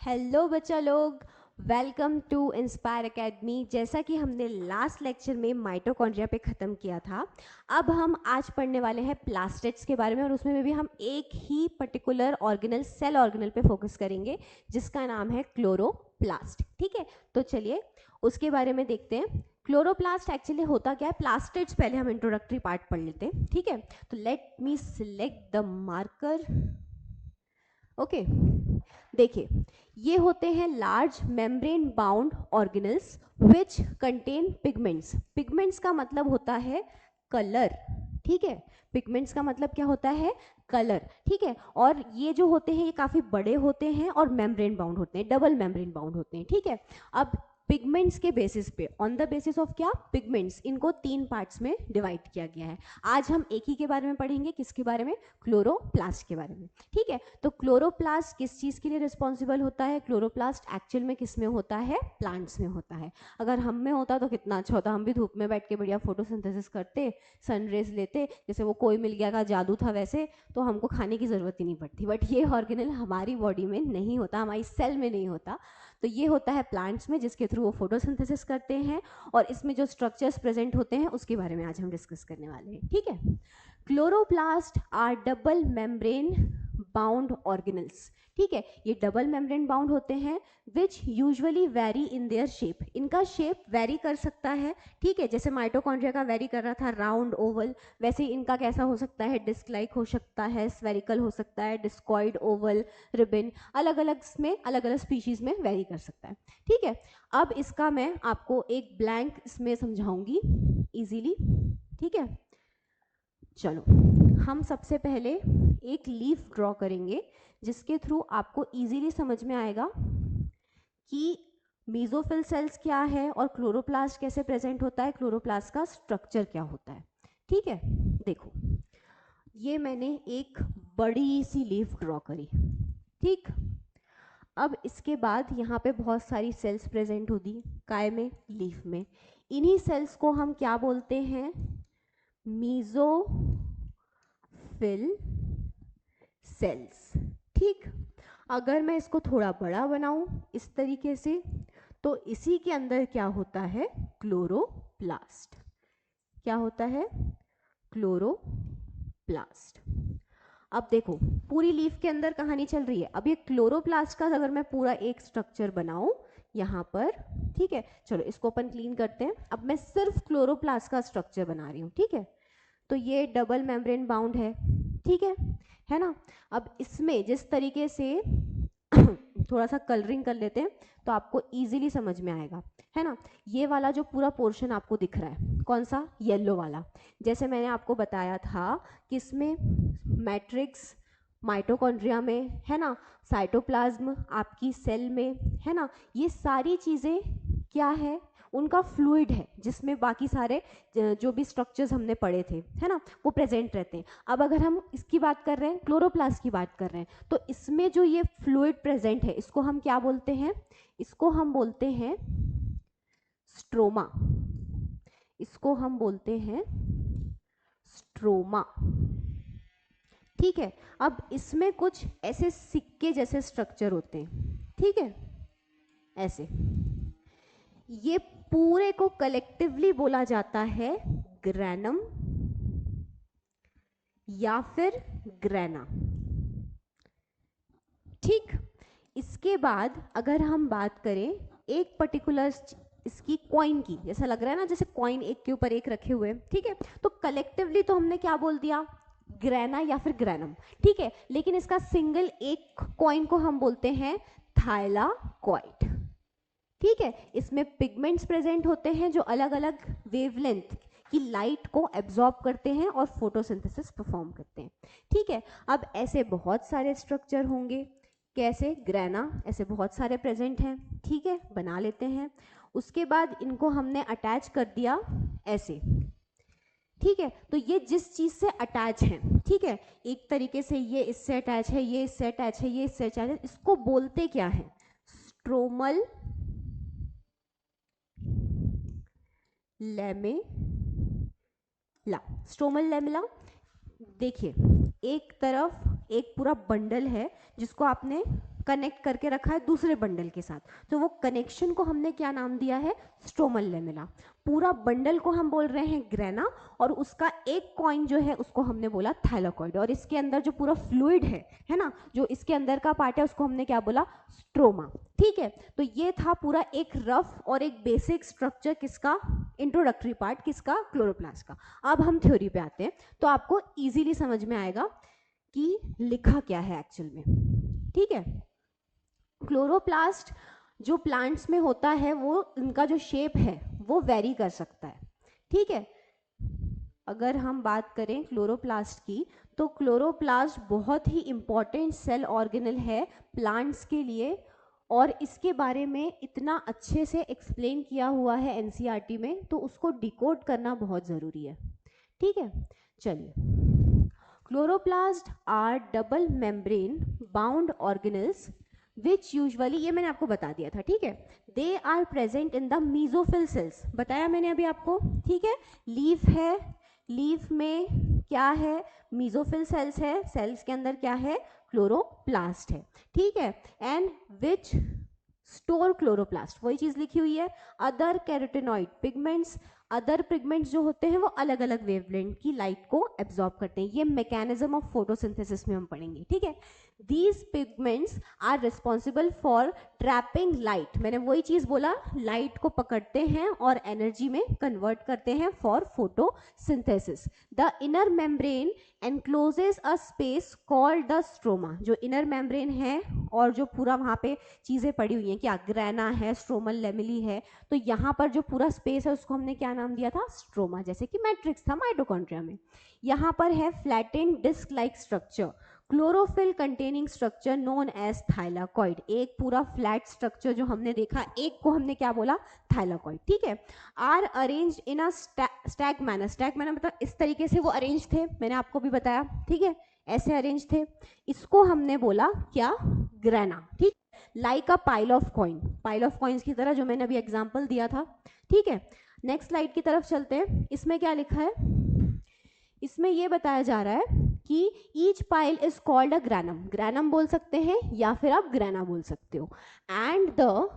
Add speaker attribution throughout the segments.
Speaker 1: Hello बच्चा लोग, welcome to inspire academy. जैसा कि हमने लास्ट लेक्चर में माइटोकॉन्ड्रिया पे ख़त्म किया था, अब हम आज पढ़ने वाले हैं प्लास्टिड्स के बारे में, और उसमें भी हम एक ही पर्टिकुलर ऑर्गेनल, सेल ऑर्गेनल पे फोकस करेंगे जिसका नाम है क्लोरोप्लास्ट। ठीक है, तो चलिए उसके बारे में देखते हैं। क्लोरोप्लास्ट एक्चुअली होता क्या है, प्लास्टिड्स पहले हम इंट्रोडक्टरी पार्ट पढ़ लेते हैं। ठीक है, तो let me select the marker. Okay, देखिए ये होते हैं large membrane bound organelles which contain pigments. Pigments का मतलब होता है कलर। ठीक है, पिगमेंट्स का मतलब क्या होता है, कलर। ठीक है, और ये जो होते हैं ये काफी बड़े होते हैं और मेम्ब्रेन बाउंड होते हैं, डबल मेम्ब्रेन बाउंड होते हैं। ठीक है, अब पिगमेंट्स के बेसिस पे, ऑन द बेसिस ऑफ क्या, पिगमेंट्स, इनको तीन पार्ट्स में डिवाइड किया गया है। आज हम एक ही के बारे में पढ़ेंगे, किसके बारे में, क्लोरोप्लास्ट के बारे में। ठीक है, तो क्लोरोप्लास्ट किस चीज के लिए रिस्पॉन्सिबल होता है, क्लोरोप्लास्ट एक्चुअल में किस में होता है, प्लांट्स में होता है। अगर हम में होता तो कितना अच्छा होता, हम भी धूप में बैठ के बढ़िया फोटोसिंथेसिस करते, सनरेज लेते, जैसे वो कोई मिल गया का जादू था वैसे, तो हमको खाने की जरूरत ही नहीं पड़ती। बट ये ऑर्गेनल हमारी बॉडी में नहीं होता, हमारी सेल में नहीं होता, तो ये होता है प्लांट्स में, जिसके थ्रू वो फोटोसिंथेसिस करते हैं। और इसमें जो स्ट्रक्चर्स प्रेजेंट होते हैं उसके बारे में आज हम डिस्कस करने वाले हैं। ठीक है, chloroplast are double membrane bound organelles. ठीक है, ये डबल मेम्ब्रेन बाउंड होते हैं which usually vary in their shape. इनका शेप वेरी कर सकता है। ठीक है, जैसे माइटोकॉन्ड्रिया का वेरी कर रहा था राउंड ओवल, वैसे ही इनका कैसा हो सकता है, डिस्क लाइक हो सकता है, स्फेरिकल हो सकता है, डिस्कॉइड, ओवल, रिबन, अलग अलग में, अलग अलग स्पीशीज में वेरी कर सकता है। ठीक है, अब इसका मैं आपको एक ब्लैंक इसमें समझाऊंगी इजीली। ठीक है, चलो हम सबसे पहले एक लीफ ड्रॉ करेंगे जिसके थ्रू आपको इजीली समझ में आएगा कि मेसोफिल सेल्स क्या है और क्लोरोप्लास्ट कैसे प्रेजेंट होता है, क्लोरोप्लास्ट का स्ट्रक्चर क्या होता है। ठीक है, देखो ये मैंने एक बड़ी सी लीफ ड्रॉ करी। ठीक, अब इसके बाद यहाँ पे बहुत सारी सेल्स प्रेजेंट होगी, काय में, लीफ में। इन्हीं सेल्स को हम क्या बोलते हैं, मेसोफिल सेल्स। ठीक, अगर मैं इसको थोड़ा बड़ा बनाऊं इस तरीके से, तो इसी के अंदर क्या होता है, क्लोरोप्लास्ट। क्या होता है, क्लोरोप्लास्ट। अब देखो पूरी लीफ के अंदर कहानी चल रही है। अब ये क्लोरोप्लास्ट का अगर मैं पूरा एक स्ट्रक्चर बनाऊं यहाँ पर, ठीक है, चलो इसको अपन क्लीन करते हैं। अब मैं सिर्फ क्लोरोप्लास्ट का स्ट्रक्चर बना रही हूँ। ठीक है, तो ये डबल मेम्ब्रेन बाउंड है। ठीक है ना। अब इसमें जिस तरीके से थोड़ा सा कलरिंग कर लेते हैं तो आपको इजीली समझ में आएगा, है ना। ये वाला जो पूरा पोर्शन आपको दिख रहा है, कौन सा, येलो वाला, जैसे मैंने आपको बताया था कि इसमें मैट्रिक्स माइटोकॉन्ड्रिया में, है ना, साइटोप्लाज्म आपकी सेल में, है ना, ये सारी चीज़ें क्या है, उनका फ्लूइड है जिसमें बाकी सारे जो भी स्ट्रक्चर्स हमने पढ़े थे, है ना, वो प्रेजेंट रहते हैं। अब अगर हम इसकी बात कर रहे हैं, क्लोरोप्लास्ट की बात कर रहे हैं, तो इसमें जो ये फ्लूइड प्रेजेंट है इसको हम क्या बोलते हैं, इसको हम बोलते हैं स्ट्रोमा। इसको हम बोलते हैं स्ट्रोमा। ठीक है, अब इसमें कुछ ऐसे सिक्के जैसे स्ट्रक्चर होते हैं। ठीक है, ऐसे, ये पूरे को कलेक्टिवली बोला जाता है ग्रैनम या फिर ग्रैना। ठीक, इसके बाद अगर हम बात करें एक पर्टिकुलर इसकी कॉइन की, जैसा लग रहा है ना, जैसे कॉइन एक के ऊपर एक रखे हुए, ठीक है, तो कलेक्टिवली तो हमने क्या बोल दिया, ग्रैना या फिर ग्रैनम। ठीक है, लेकिन इसका सिंगल एक कॉइन को हम बोलते हैं थाइलाकॉइड। ठीक है, इसमें पिगमेंट्स प्रेजेंट होते हैं जो अलग अलग वेवलेंथ की लाइट को एब्जॉर्ब करते हैं और फोटोसिंथेसिस परफॉर्म करते हैं। ठीक है, अब ऐसे बहुत सारे स्ट्रक्चर होंगे, कैसे, ग्रैना, ऐसे बहुत सारे प्रेजेंट हैं। ठीक है, बना लेते हैं। उसके बाद इनको हमने अटैच कर दिया ऐसे। ठीक है, तो ये जिस चीज से अटैच है, ठीक है, एक तरीके से ये इससे अटैच है, ये इससे अटैच है, ये इससे अटैच है, इसको बोलते क्या है, स्ट्रोमल लेमेला। स्ट्रोमल लेमेला, देखिए एक तरफ एक पूरा बंडल है जिसको आपने कनेक्ट करके रखा है दूसरे बंडल के साथ, तो वो कनेक्शन को हमने क्या नाम दिया है, स्ट्रोमल लेमिला। पूरा बंडल को हम बोल रहे हैं ग्रेना, और उसका एक कॉइन जो है उसको हमने बोला थाइलाकॉइड, और इसके अंदर जो पूरा फ्लूइड है ना, जो इसके अंदर का पार्ट है उसको हमने क्या बोला, स्ट्रोमा। ठीक है, तो ये था पूरा एक रफ और एक बेसिक स्ट्रक्चर किसका, इंट्रोडक्टरी पार्ट किसका, क्लोरोप्लास्ट का। अब हम थ्योरी पे आते हैं, तो आपको इजीली समझ में आएगा कि लिखा क्या है एक्चुअल में। ठीक है, क्लोरोप्लास्ट जो प्लांट्स में होता है वो इनका जो शेप है वो वेरी कर सकता है। ठीक है, अगर हम बात करें क्लोरोप्लास्ट की, तो क्लोरोप्लास्ट बहुत ही इंपॉर्टेंट सेल ऑर्गेनल है प्लांट्स के लिए, और इसके बारे में इतना अच्छे से एक्सप्लेन किया हुआ है एनसीईआरटी में, तो उसको डिकोड करना बहुत ज़रूरी है। ठीक है, चलिए, chloroplast are double membrane bound organelles which usually, ये मैंने आपको बता दिया था। ठीक है, they are present in the mesophyll cells, बताया मैंने अभी आपको। ठीक है, लीफ है, लीफ में क्या है, मीजोफिल सेल्स है, सेल्स के अंदर क्या है, क्लोरोप्लास्ट है। ठीक है, एंड विच स्टोर क्लोरोप्लास्ट, वही चीज लिखी हुई है। Other carotenoid pigments, other pigments जो होते हैं वो अलग अलग वेवलेंथ की लाइट को एब्जॉर्ब करते हैं, ये मैकेनिज्म ऑफ फोटोसिंथेसिस में हम पढ़ेंगे। ठीक है, these pigments are responsible for trapping light, मैंने वही चीज बोला, लाइट को पकड़ते हैं और एनर्जी में कन्वर्ट करते हैं for photosynthesis. The inner membrane encloses a space called the stroma, जो इनर मेम्ब्रेन है और जो पूरा वहां पे चीजें पड़ी हुई हैं, क्या ग्रेना है, स्ट्रोमल लेमिली है, तो यहाँ पर जो पूरा स्पेस है उसको हमने क्या नाम दिया था, स्ट्रोमा, जैसे कि मैट्रिक्स था माइटोकॉन्ड्रिया में। यहाँ पर है flattened disc like structure, chlorophyll containing structure known as thylakoid, एक पूरा फ्लैट स्ट्रक्चर जो हमने देखा, एक को हमने क्या बोला, थाइलाकॉइड। ठीक है, are arrange in a stack manner, stack manner मतलब इस तरीके से वो अरेंज थे, मैंने आपको भी बताया। ठीक है, ऐसे अरेंज थे, इसको हमने बोला क्या, ग्रेना। ठीक, like a pile of coin, pile of coins की तरह, जो मैंने अभी एग्जांपल दिया था। ठीक है, नेक्स्ट स्लाइड की तरफ चलते हैं, इसमें क्या लिखा है, इसमें ये बताया जा रहा है कि each pile is called a granum, granum बोल सकते हैं या फिर आप ग्रेना बोल सकते हो, and the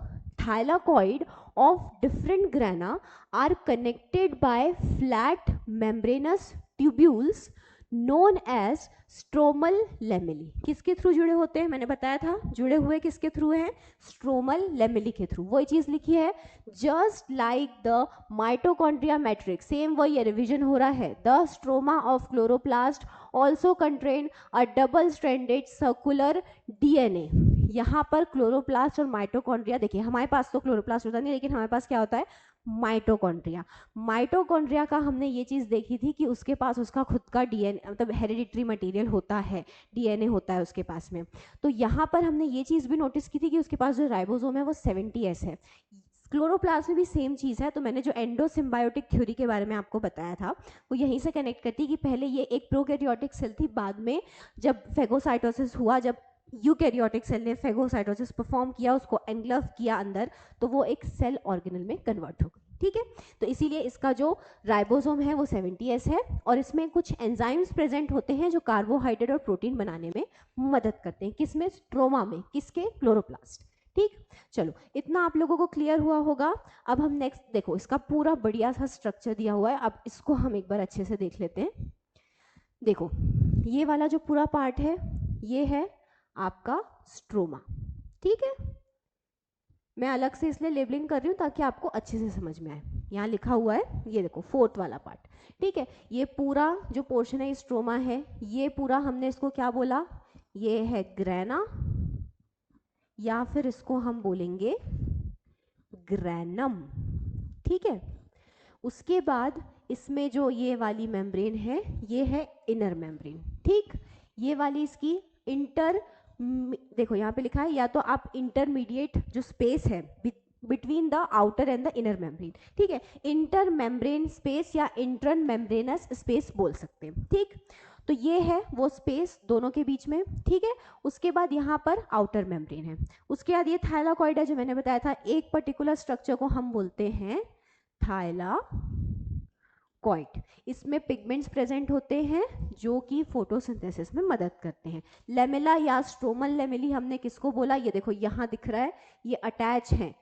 Speaker 1: thylakoid of different grana are connected by flat membranous tubules known as stromal lamellae. किसके थ्रू जुड़े होते हैं, मैंने बताया था, जुड़े हुए किसके थ्रू हैं, स्ट्रोमल लेमिली के थ्रू। वही चीज लिखी है, just like the mitochondria matrix, same वही रिविजन हो रहा है। The stroma of chloroplast also contain a double stranded circular DNA. यहाँ पर क्लोरोप्लास्ट और माइटोकॉन्ड्रिया, देखिए हमारे पास तो क्लोरोप्लास्ट होता नहीं, लेकिन हमारे पास क्या होता है, माइटोकॉन्ड्रिया। माइटोकॉन्ड्रिया का हमने ये चीज देखी थी कि उसके पास उसका खुद का डीएनए मतलब हेरिडिटरी मटेरियल होता है, डीएनए होता है उसके पास में। तो यहाँ पर हमने ये चीज भी नोटिस की थी कि उसके पास जो राइबोसोम है वो 70S है। क्लोरोप्लास्ट में भी सेम चीज है, तो मैंने जो एंडोसिम्बायोटिक थ्योरी के बारे में आपको बताया था वो यहीं से कनेक्ट करती है कि पहले ये एक प्रोकैरियोटिक सेल थी, बाद में जब फेगोसाइटोसिस हुआ, जब यूकैरियोटिक सेल ने फेगोसाइटोसिस परफॉर्म किया, उसको एंगल्फ किया अंदर, तो वो एक सेल ऑर्गेनल में कन्वर्ट हो गई। ठीक है, तो इसीलिए इसका जो राइबोसोम है वो 70S है, और इसमें कुछ एंजाइम्स प्रेजेंट होते हैं जो कार्बोहाइड्रेट और प्रोटीन बनाने में मदद करते हैं, किसमें, स्ट्रोमा में, किसके, क्लोरोप्लास्ट। ठीक, चलो इतना आप लोगों को क्लियर हुआ होगा। अब हम नेक्स्ट देखो, इसका पूरा बढ़िया सा स्ट्रक्चर दिया हुआ है, अब इसको हम एक बार अच्छे से देख लेते हैं। देखो, ये वाला जो पूरा पार्ट है ये है आपका स्ट्रोमा। ठीक है, मैं अलग से इसलिए लेबलिंग कर रही हूँ ताकि आपको अच्छे से समझ में आए। यहाँ लिखा हुआ है, ये देखो फोर्थ वाला पार्ट। ठीक है, ये पूरा जो पोर्शन है स्ट्रोमा है, ये पूरा हमने इसको क्या बोला, ये है ग्रेना, या फिर इसको हम बोलेंगे ग्रैनम। ठीक है, उसके बाद इसमें जो ये वाली मेम्ब्रेन है ये है इनर मेम्ब्रेन। ठीक, ये वाली इसकी इंटर, देखो यहाँ पे लिखा है, या तो आप इंटरमीडिएट जो स्पेस है between the outer and the inner membrane, ठीक है, इंटर मेम्ब्रेन स्पेस या इंटर मेम्ब्रेनस स्पेस बोल सकते हैं। ठीक, तो ये है वो स्पेस दोनों के बीच में। ठीक है, उसके बाद यहाँ पर आउटर मेम्ब्रेन है, उसके बाद ये थाइलाकॉइड है जो मैंने बताया था, एक पर्टिकुलर स्ट्रक्चर को हम बोलते हैं थाइलाकॉइड। कॉइट। इसमें पिगमेंट्स प्रेजेंट होते हैं जो कि फोटोसिंथेसिस में मदद करते हैं। लेमेला या स्ट्रोमल लेमेली हमने किसको बोला, ये देखो यहाँ दिख रहा है, ये अटैच है,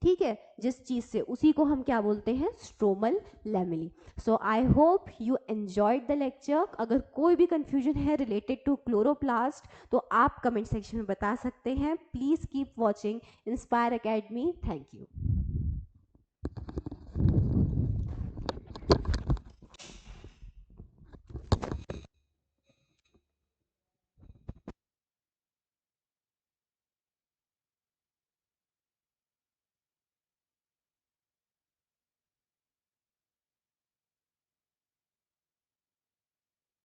Speaker 1: ठीक है, जिस चीज से, उसी को हम क्या बोलते हैं, stromal lamellae. So I hope you enjoyed the lecture. अगर कोई भी कंफ्यूजन है रिलेटेड टू क्लोरोप्लास्ट तो आप कमेंट सेक्शन में बता सकते हैं। Please keep watching inspire academy. Thank you.